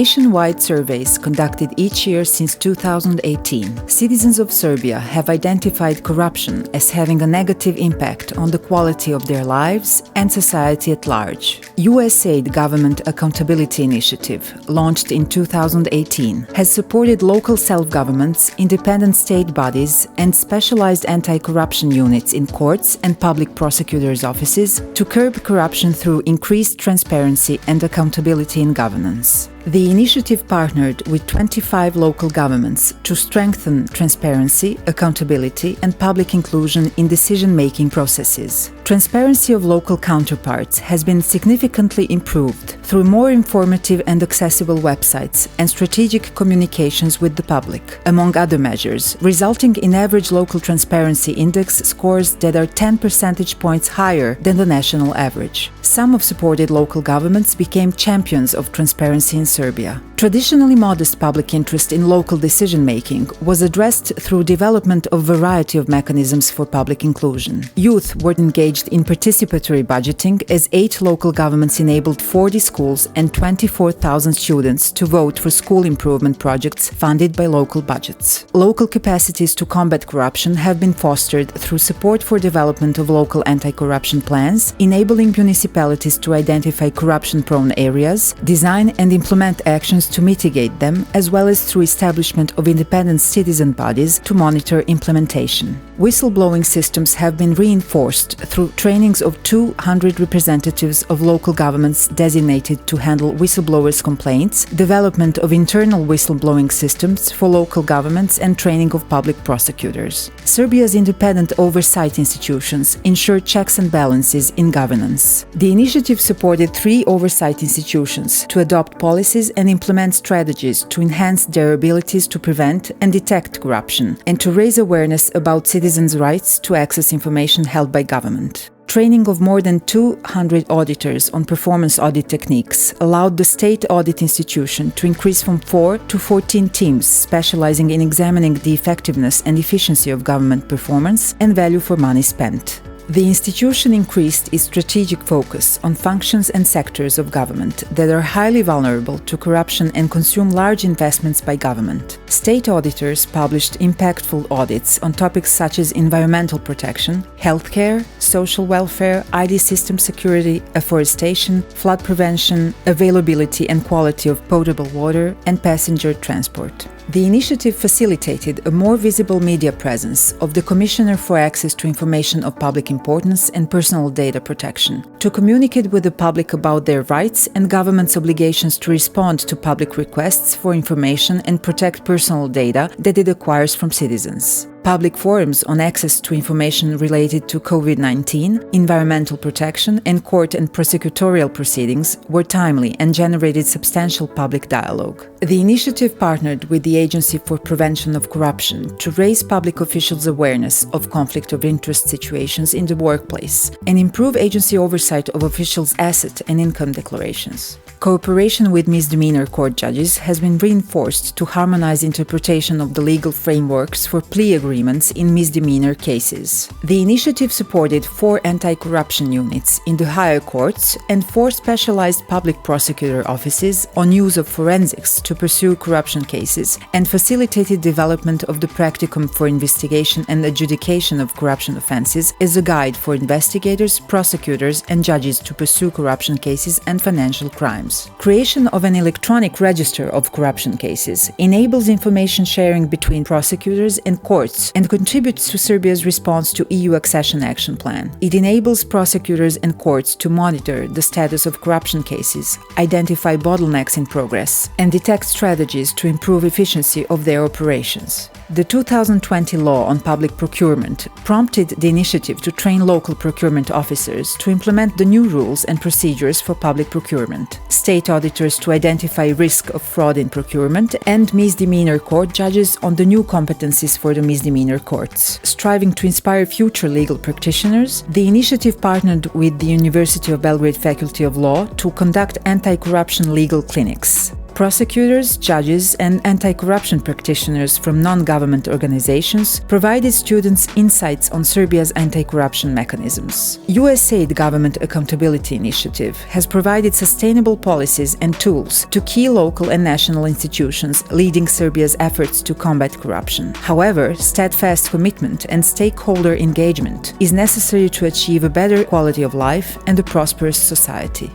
nationwide surveys conducted each year since 2018, citizens of Serbia have identified corruption as having a negative impact on the quality of their lives and society at large. USAID Government Accountability Initiative, launched in 2018, has supported local self-governments, independent state bodies, and specialized anti-corruption units in courts and public prosecutors' offices to curb corruption through increased transparency and accountability in governance. The initiative partnered with 25 local governments to strengthen transparency, accountability, and public inclusion in decision-making processes. Transparency of local counterparts has been significantly improved through more informative and accessible websites and strategic communications with the public, among other measures, resulting in average local transparency index scores that are 10 percentage points higher than the national average. Some of supported local governments became champions of transparency in Serbia. Traditionally modest public interest in local decision-making was addressed through development of a variety of mechanisms for public inclusion. Youth were engaged in participatory budgeting as 8 local governments enabled 40 schools and 24,000 students to vote for school improvement projects funded by local budgets. Local capacities to combat corruption have been fostered through support for development of local anti-corruption plans, enabling municipalities to identify corruption-prone areas, design and implement actions to mitigate them, as well as through establishment of independent citizen bodies to monitor implementation. Whistleblowing systems have been reinforced through trainings of 200 representatives of local governments designated to handle whistleblowers' complaints, development of internal whistleblowing systems for local governments, and training of public prosecutors. Serbia's independent oversight institutions ensure checks and balances in governance. The initiative supported 3 oversight institutions to adopt policies and implement strategies to enhance their abilities to prevent and detect corruption, and to raise awareness about citizens' rights to access information held by government. Training of more than 200 auditors on performance audit techniques allowed the state audit institution to increase from 4 to 14 teams specializing in examining the effectiveness and efficiency of government performance and value for money spent. The institution increased its strategic focus on functions and sectors of government that are highly vulnerable to corruption and consume large investments by government. State auditors published impactful audits on topics such as environmental protection, healthcare, social welfare, ID system security, afforestation, flood prevention, availability and quality of potable water, and passenger transport. The initiative facilitated a more visible media presence of the Commissioner for Access to Information of Public Importance and Personal Data Protection, to communicate with the public about their rights and government's obligations to respond to public requests for information and protect personal data that it acquires from citizens. Public forums on access to information related to COVID-19, environmental protection, and court and prosecutorial proceedings were timely and generated substantial public dialogue. The initiative partnered with the Agency for Prevention of Corruption to raise public officials' awareness of conflict of interest situations in the workplace and improve agency oversight of officials' asset and income declarations. Cooperation with misdemeanor court judges has been reinforced to harmonize interpretation of the legal frameworks for plea agreements in misdemeanor cases. The initiative supported 4 anti-corruption units in the higher courts and 4 specialized public prosecutor offices on use of forensics to pursue corruption cases, and facilitated development of the practicum for investigation and adjudication of corruption offenses as a guide for investigators, prosecutors, and judges to pursue corruption cases and financial crimes. Creation of an electronic register of corruption cases enables information sharing between prosecutors and courts and contributes to Serbia's response to EU accession action plan. It enables prosecutors and courts to monitor the status of corruption cases, identify bottlenecks in progress, and detect strategies to improve efficiency of their operations. The 2020 law on public procurement prompted the initiative to train local procurement officers to implement the new rules and procedures for public procurement, state auditors to identify risk of fraud in procurement, and misdemeanor court judges on the new competencies for the misdemeanor courts. Striving to inspire future legal practitioners, the initiative partnered with the University of Belgrade Faculty of Law to conduct anti-corruption legal clinics. Prosecutors, judges, and anti-corruption practitioners from non-government organizations provided students insights on Serbia's anti-corruption mechanisms. USAID Government Accountability Initiative has provided sustainable policies and tools to key local and national institutions leading Serbia's efforts to combat corruption. However, steadfast commitment and stakeholder engagement is necessary to achieve a better quality of life and a prosperous society.